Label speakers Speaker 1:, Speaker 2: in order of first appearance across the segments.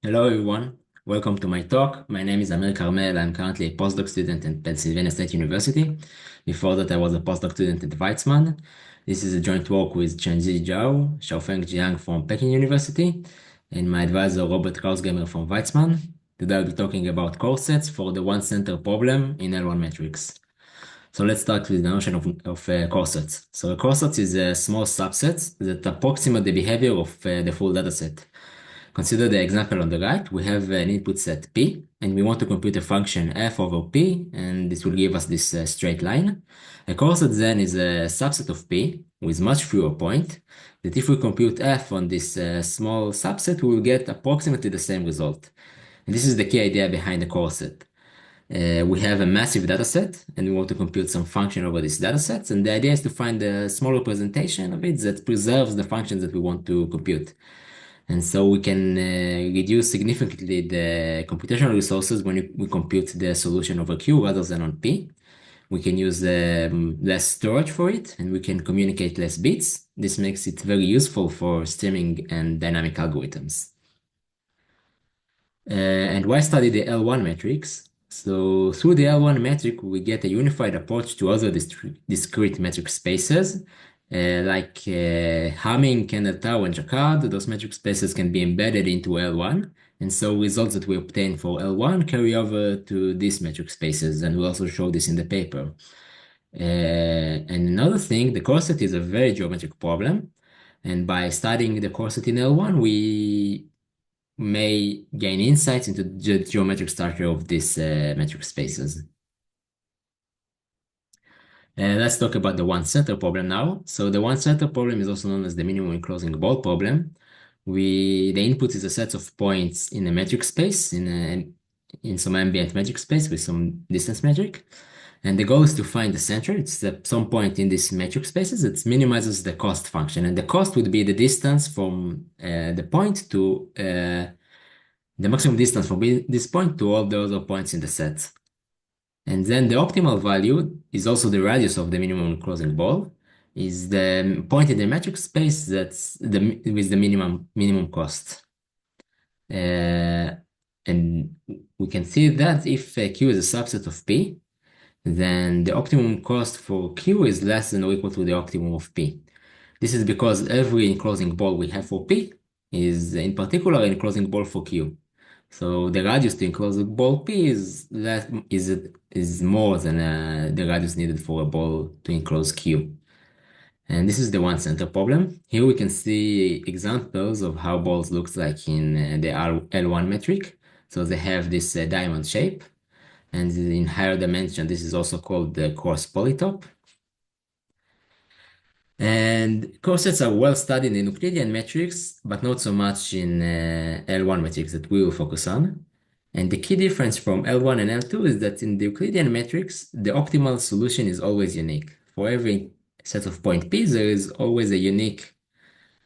Speaker 1: Hello, everyone. Welcome to my talk. My name is Amir Carmel. I'm currently a postdoc student at Pennsylvania State University. Before that, I was a postdoc student at Weizmann. This is a joint work with Chenji Zhao, Xiaofeng Jiang from Peking University, and my advisor, Robert Krausgamer from Weizmann. Today, I'll be talking about corsets for the one-center problem in L1 metrics. So let's start with the notion of corsets. So a corset is a small subset that approximates the behavior of the full dataset. Consider the example on the right. We have an input set P, and we want to compute a function f over P, and this will give us this straight line. A coset then is a subset of P with much fewer points, that if we compute f on this small subset, we will get approximately the same result. And this is the key idea behind the coset. We have a massive dataset, and we want to compute some function over this dataset, and the idea is to find a small representation of it that preserves the functions that we want to compute. And so we can reduce significantly the computational resources when we compute the solution over Q rather than on P. We can use less storage for it, and we can communicate less bits. This makes it very useful for streaming and dynamic algorithms. And why study the L1 metrics? So through the L1 metric, we get a unified approach to other discrete metric spaces, like Hamming, Kendall Tau, and Jacquard. Those metric spaces can be embedded into L1. And so results that we obtain for L1 carry over to these metric spaces. And we also show this in the paper. And another thing, the corset is a very geometric problem. And by studying the corset in L1, we may gain insights into the geometric structure of these metric spaces. Let's talk about the one-center problem now. So the one-center problem is also known as the minimum enclosing ball problem. The input is a set of points in a metric space, in some ambient metric space with some distance metric. And the goal is to find the center. It's some point in this metric spaces that minimizes the cost function. And the cost would be the distance from the point to the maximum distance from this point to all the other points in the set. And then the optimal value is also the radius of the minimum enclosing ball, is the point in the metric space with the minimum cost. And we can see that if Q is a subset of P, then the optimum cost for Q is less than or equal to the optimum of P. This is because every enclosing ball we have for P is in particular an enclosing ball for Q. So the radius to enclose a ball P is more than the radius needed for a ball to enclose Q. And this is the one center problem. Here we can see examples of how balls looks like in the L1 metric. So they have this diamond shape, and in higher dimension, this is also called the coarse polytope. And corsets are well studied in Euclidean metrics, but not so much in L1 metrics that we will focus on. And the key difference from L1 and L2 is that in the Euclidean metrics, the optimal solution is always unique. For every set of point P, there is always a unique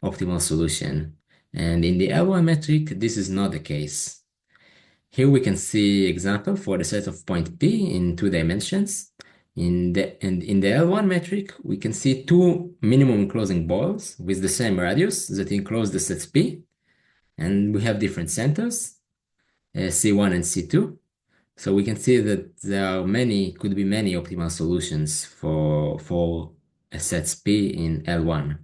Speaker 1: optimal solution. And in the L1 metric, this is not the case. Here we can see example for the set of point P in 2 dimensions. In the L1 metric, we can see two minimum enclosing balls with the same radius that enclose the set P, and we have different centers, C1 and C2. So we can see that there are could be many optimal solutions for a set P in L1.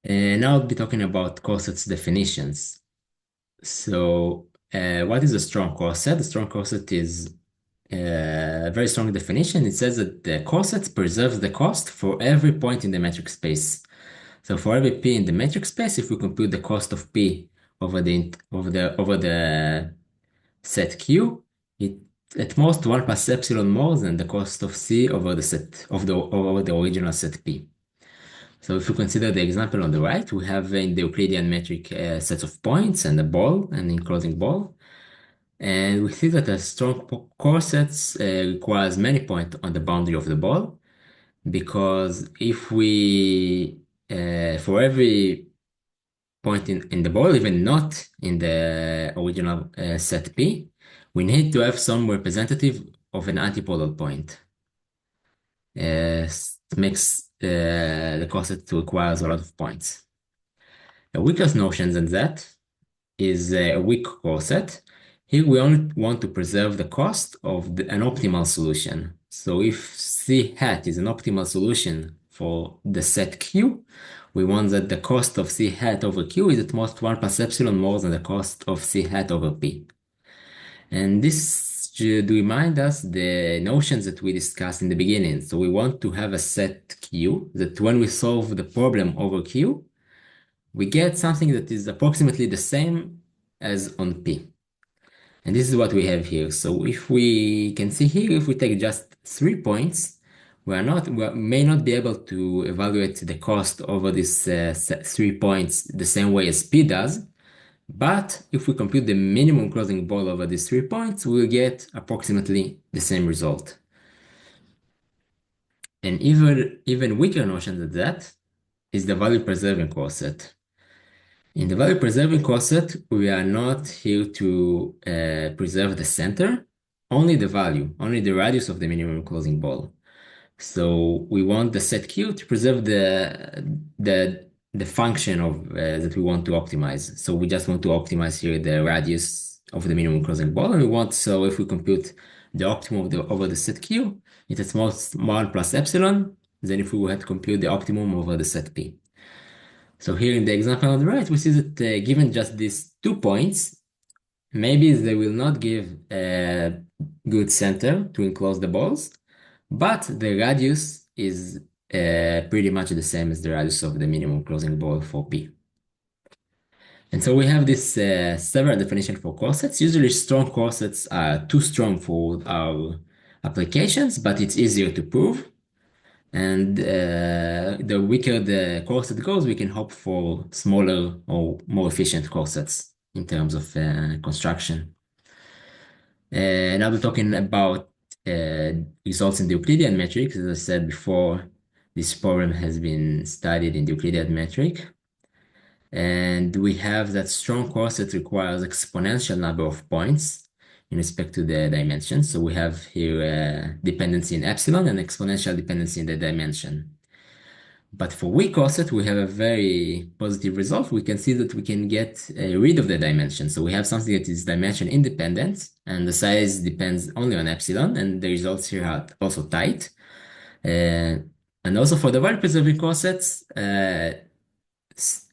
Speaker 1: And now I'll be talking about corsets definitions. So, what is a strong corset? A strong corset is a very strong definition. It says that the corset preserves the cost for every point in the metric space. So for every p in the metric space, if we compute the cost of p over the set q, it at most 1 plus epsilon more than the cost of c over the original set p. So if you consider the example on the right, we have in the Euclidean metric a set of points and a ball, an enclosing ball. And we see that a strong corset requires many points on the boundary of the ball, because if we, for every point in the ball, even not in the original set P, we need to have some representative of an antipolar point. It makes the corset requires a lot of points. A weaker notion than that is a weak coreset. Here we only want to preserve the cost of an optimal solution. So if C hat is an optimal solution for the set Q, we want that the cost of C hat over Q is at most 1 plus epsilon more than the cost of C hat over P. And this should remind us the notions that we discussed in the beginning. So we want to have a set Q that when we solve the problem over Q, we get something that is approximately the same as on P. And this is what we have here. So if we can see here, if we take just 3 points, we may not be able to evaluate the cost over these 3 points the same way as P does. But if we compute the minimum closing ball over these 3 points, we'll get approximately the same result. And even weaker notion than that is the value preserving coreset. In the value preserving coreset, we are not here to preserve the center, only the value, only the radius of the minimum closing ball. So we want the set Q to preserve the function of that we want to optimize. So we just want to optimize here the radius of the minimum closing ball, and we want, so if we compute the optimum over the set Q, it's at most 1 plus epsilon. Then if we had to compute the optimum over the set P. So here in the example on the right, we see that given just these 2 points, maybe they will not give a good center to enclose the balls, but the radius is pretty much the same as the radius of the minimum closing ball for P. And so we have this several definition for corsets. Usually strong corsets are too strong for our applications, but it's easier to prove. And the weaker the corset goes, we can hope for smaller or more efficient corsets in terms of construction. Now we're talking about results in the Euclidean metric. As I said before, this problem has been studied in the Euclidean metric. And we have that strong corset requires exponential number of points in respect to the dimension. So we have here dependency in epsilon and exponential dependency in the dimension. But for weak corset, we have a very positive result. We can see that we can get rid of the dimension. So we have something that is dimension independent, and the size depends only on epsilon, and the results here are also tight. And also for the value preserving corsets,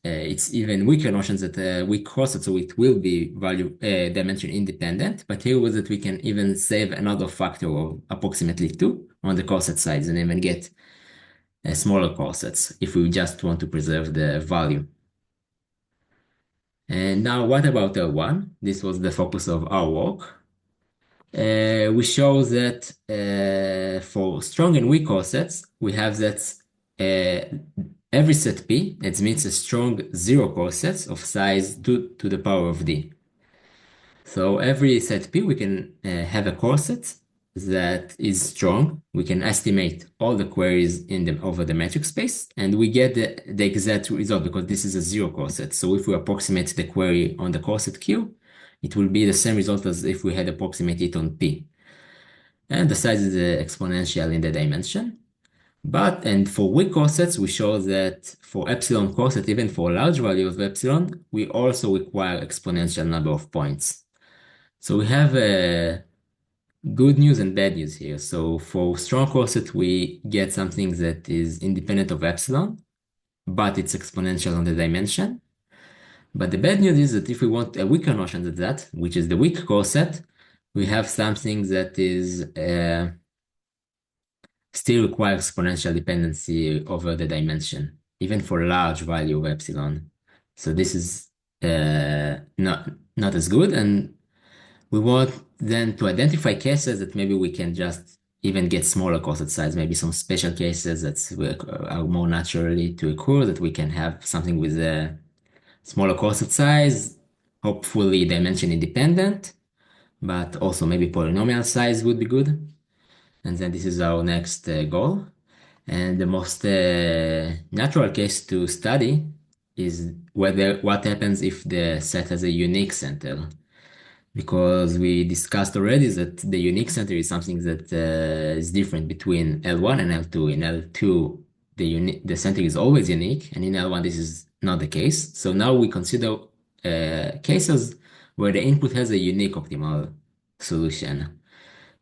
Speaker 1: it's even weaker notions that weak corset, so it will be value dimension independent. But here was that we can even save another factor of approximately 2 on the corset size and even get smaller corsets if we just want to preserve the value. And now what about L1? This was the focus of our work. We show that for strong and weak corsets, we have that every set P admits a strong zero corset of size 2 to the power of D. So every set P, we can have a corset that is strong. We can estimate all the queries over the metric space, and we get the exact result because this is a zero corset. So if we approximate the query on the corset Q, it will be the same result as if we had approximated it on P. And the size is exponential in the dimension. And for weak corsets, we show that for epsilon corset, even for a large value of epsilon, we also require exponential number of points. So we have good news and bad news here. So for strong corset, we get something that is independent of epsilon, but it's exponential on the dimension. But the bad news is that if we want a weaker notion than that, which is the weak corset, we have something that is still requires exponential dependency over the dimension, even for large value of epsilon. So this is not as good, and we want then to identify cases that maybe we can just even get smaller corset size, maybe some special cases that are more naturally to occur, that we can have something with a smaller corset size, hopefully dimension independent, but also maybe polynomial size would be good. And then this is our next goal. And the most natural case to study is what happens if the set has a unique center. Because we discussed already that the unique center is something that is different between L1 and L2. In L2, the center is always unique, and in L1, this is not the case. So now we consider cases where the input has a unique optimal solution.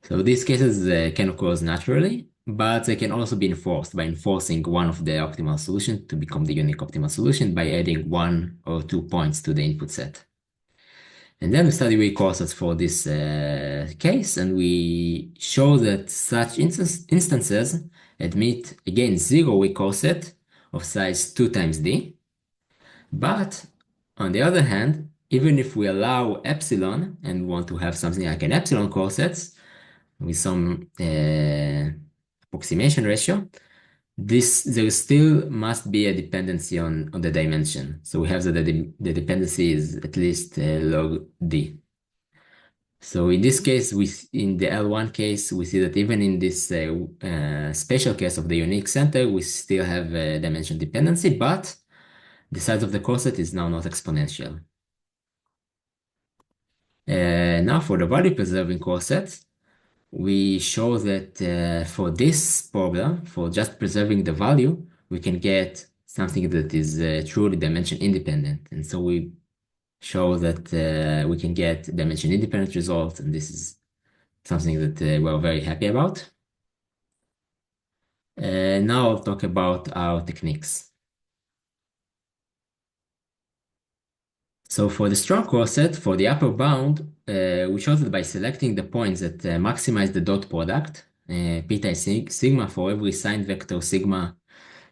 Speaker 1: So these cases can occur naturally, but they can also be enforced by enforcing one of the optimal solutions to become the unique optimal solution by adding 1 or 2 points to the input set. And then we study weak corsets for this case, and we show that such instances admit, again, zero weak corset of size 2 times D. But on the other hand, even if we allow epsilon and want to have something like an epsilon corset with some approximation ratio, there still must be a dependency on the dimension. So we have that the dependency is at least log D. So in this case, in the L1 case, we see that even in this special case of the unique center, we still have a dimension dependency, but the size of the corset is now not exponential. Now for the value preserving corset, we show that for this problem, for just preserving the value, we can get something that is truly dimension independent. And so we show that we can get dimension independent results, and this is something that we're very happy about. Now I'll talk about our techniques. So for the strong corset, for the upper bound, we showed that by selecting the points that maximize the dot product, p times sigma for every sign vector sigma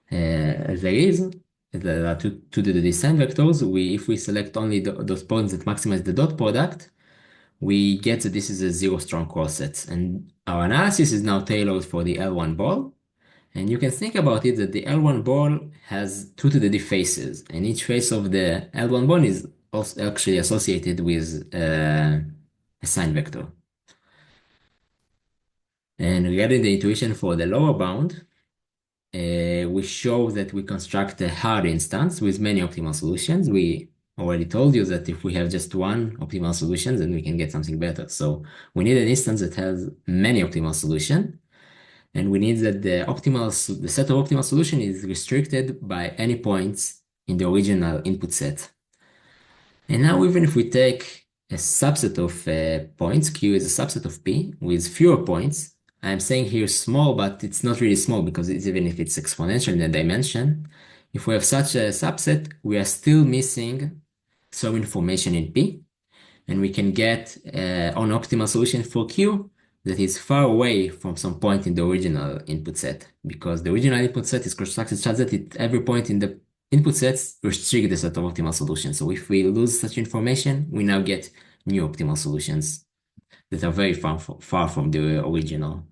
Speaker 1: there is, there are two the sign vectors. If we select only those points that maximize the dot product, we get that this is a zero strong corset. And our analysis is now tailored for the L1 ball. And you can think about it that the L1 ball has 2 to the D faces, and each face of the L1 ball is also actually associated with a sign vector. And regarding the intuition for the lower bound, we show that we construct a hard instance with many optimal solutions. We already told you that if we have just one optimal solution, then we can get something better. So we need an instance that has many optimal solutions. And we need that the set of optimal solution is restricted by any points in the original input set. And now even if we take a subset of points, Q is a subset of P with fewer points, I'm saying here small, but it's not really small because even if it's exponential in a dimension, if we have such a subset, we are still missing some information in P, and we can get an optimal solution for Q that is far away from some point in the original input set, because the original input set is constructed such that at every point in the input sets restrict the set of optimal solutions. So if we lose such information, we now get new optimal solutions that are very far from the original.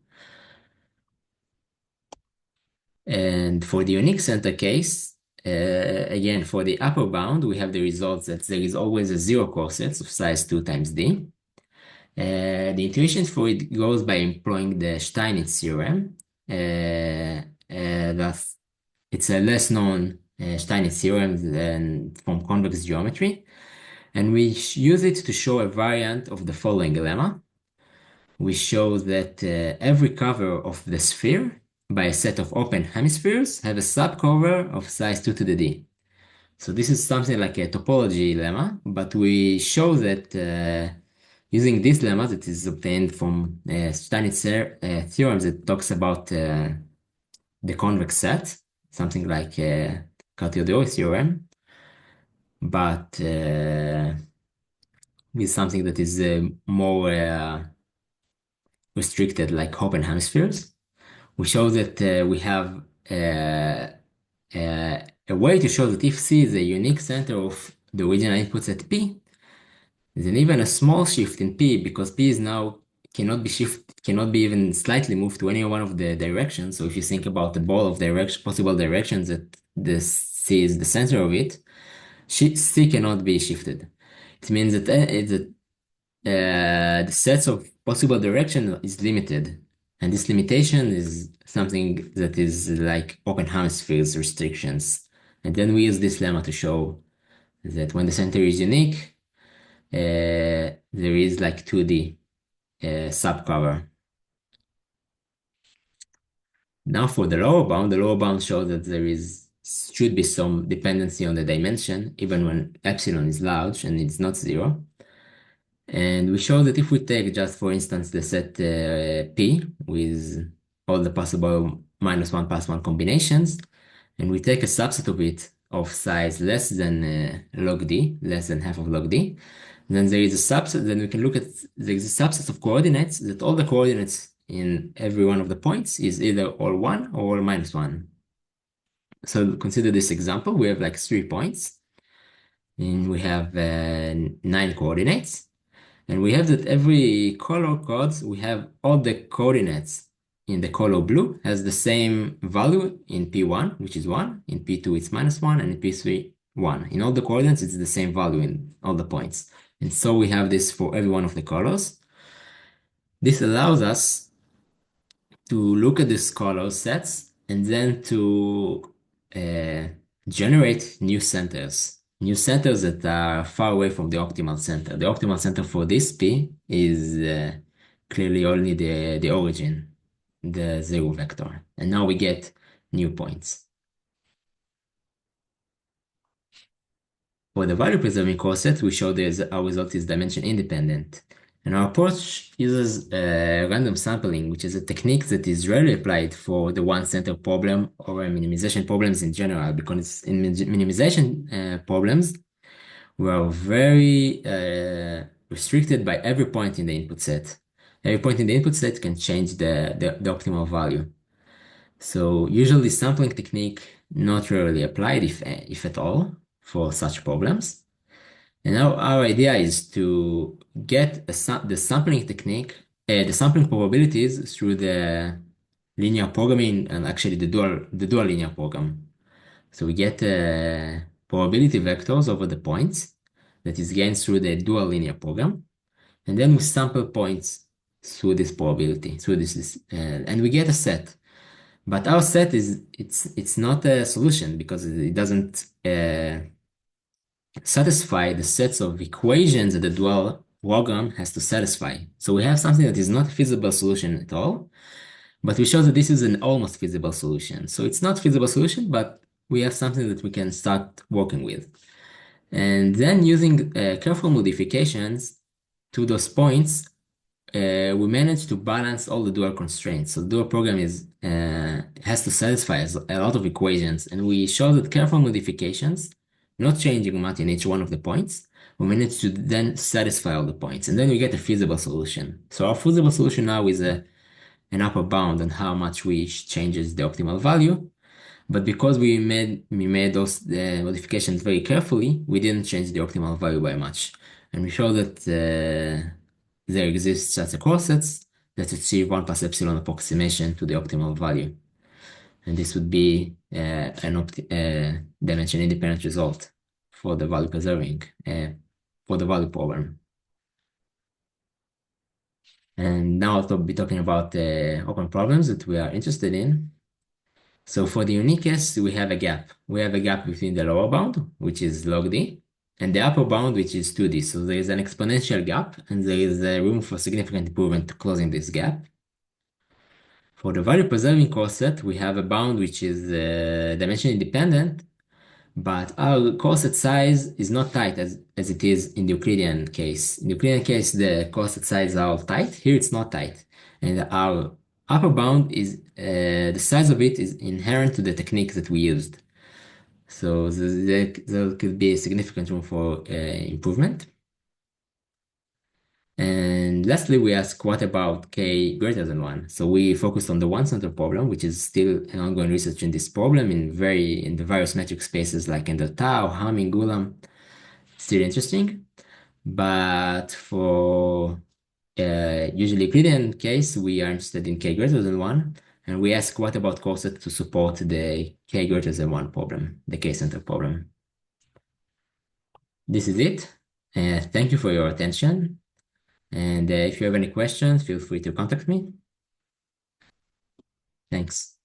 Speaker 1: And for the unique center case, again, for the upper bound, we have the results that there is always a zero corset of size 2 times D. The intuition for it goes by employing the Steinitz theorem. Thus, it's a less known Steinitz theorem than from convex geometry. And we use it to show a variant of the following lemma. We show that every cover of the sphere by a set of open hemispheres have a subcover of size 2 to the D. So this is something like a topology lemma, but we show that using this lemma that is obtained from Steinitz theorem that talks about the convex set, something like Cartier-Dewey theorem, but with something that is more restricted, like open hemispheres. We show that we have a way to show that if C is a unique center of the original input set P, then even a small shift in P, because P is now cannot be even slightly moved to any one of the directions. So if you think about the ball of possible directions that the C is the center of it, C cannot be shifted. It means that the sets of possible direction is limited, and this limitation is something that is like open hemispheres restrictions. And then we use this lemma to show that when the center is unique, there is like 2D subcover. Now for the lower bound shows that there is should be some dependency on the dimension, even when epsilon is large and it's not zero. And we show that if we take just, for instance, the set P with all the possible -1 + 1 combinations, and we take a subset of it of size less than log d, less than half of log d, then there is a subset, then we can look at, there is a subset of coordinates that all the coordinates in every one of the points is either all 1 or all -1. So consider this example. We have like 3 points, and we have 9 coordinates. And we have that every color codes, we have all the coordinates in the color blue has the same value in P1, which is 1, in P2 it's -1, and in P3, 1. In all the coordinates, it's the same value in all the points. And so we have this for every one of the colors. This allows us to look at these color sets and then to uh, generate new centers that are far away from the optimal center. The optimal center for this P is clearly only the origin, the zero vector. And now we get new points. For the value preserving coset, we show that our result is dimension independent. And our approach uses random sampling, which is a technique that is rarely applied for the one center problem or minimization problems in general, because in minimization problems, we are very restricted by every point in the input set. Every point in the input set can change the optimal value. So usually sampling technique not rarely applied, if at all, for such problems. And now our idea is to get the sampling technique, the sampling probabilities through the linear programming and actually the dual linear program. So we get probability vectors over the points that is gained through the dual linear program. And then we sample points through this probability, and we get a set. But our set it's not a solution because it doesn't satisfy the sets of equations that the dual program has to satisfy. So we have something that is not a feasible solution at all, but we show that this is an almost feasible solution. So it's not a feasible solution, but we have something that we can start working with. And then using careful modifications to those points, we managed to balance all the dual constraints. So the dual program has to satisfy a lot of equations, and we show that careful modifications, not changing much in each one of the points, we managed to then satisfy all the points, and then we get a feasible solution. So our feasible solution now is an upper bound on how much which changes the optimal value. But because we made those modifications very carefully, we didn't change the optimal value by much. And we show that there exists such a corsets that achieve 1 + epsilon approximation to the optimal value. And this would be an dimension independent result for the value preserving, for the value problem. And now I'll be talking about the open problems that we are interested in. So for the uniqueness, we have a gap. We have a gap between the lower bound, which is log d, and the upper bound, which is 2d. So there is an exponential gap, and there is room for significant improvement to closing this gap. For the value preserving corset, we have a bound which is dimension independent, but our corset size is not tight as it is in the Euclidean case. In the Euclidean case, the corset size are all tight. Here it's not tight. And our upper bound is, the size of it is inherent to the technique that we used. So there could be significant room for improvement. And lastly, we ask, what about k greater than 1? So we focused on the one center problem, which is still an ongoing research in this problem in the various metric spaces like Ender Tau, Hamming, Gulam. Still interesting. But for usually Euclidean case, we are interested in k greater than 1. And we ask, what about corset to support the k greater than 1 problem, the k center problem? This is it. Thank you for your attention. And if you have any questions, feel free to contact me. Thanks.